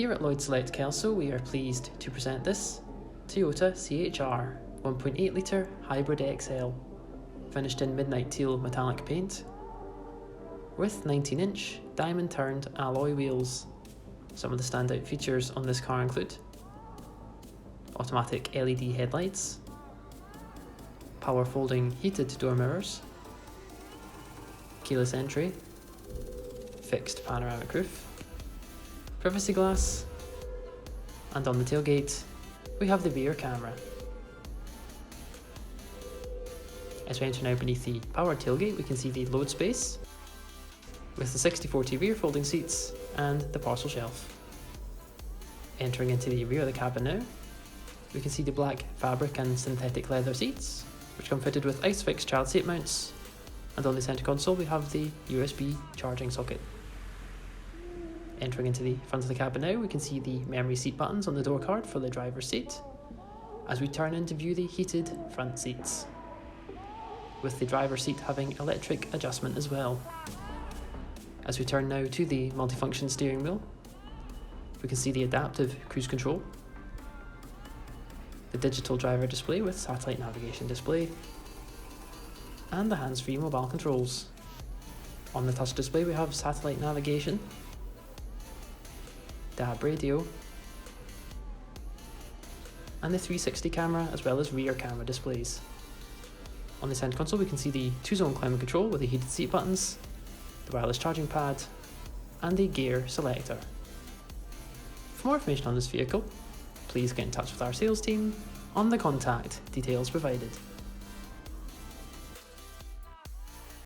Here at Lloyd Select Kelso, we are pleased to present this Toyota CHR 1.8 litre Hybrid XL, finished in midnight teal metallic paint, with 19-inch diamond-turned alloy wheels. Some of the standout features on this car include automatic LED headlights, power folding heated door mirrors, keyless entry, fixed panoramic roof, privacy glass, and on the tailgate we have the rear camera. As we enter now beneath the powered tailgate, we can see the load space with the 60/40 rear folding seats and the parcel shelf. Entering into the rear of the cabin now, we can see the black fabric and synthetic leather seats, which come fitted with ISOFIX child seat mounts, and on the centre console we have the USB charging socket. Entering into the front of the cabin now, we can see the memory seat buttons on the door card for the driver's seat, as we turn in to view the heated front seats, with the driver's seat having electric adjustment as well. As we turn now to the multifunction steering wheel, we can see the adaptive cruise control, the digital driver display with satellite navigation display, and the hands-free mobile controls. On the touch display we have satellite navigation, DAB radio, and the 360 camera as well as rear camera displays. On the centre console we can see the 2-zone climate control with the heated seat buttons, the wireless charging pad, and the gear selector. For more information on this vehicle, please get in touch with our sales team on the contact details provided.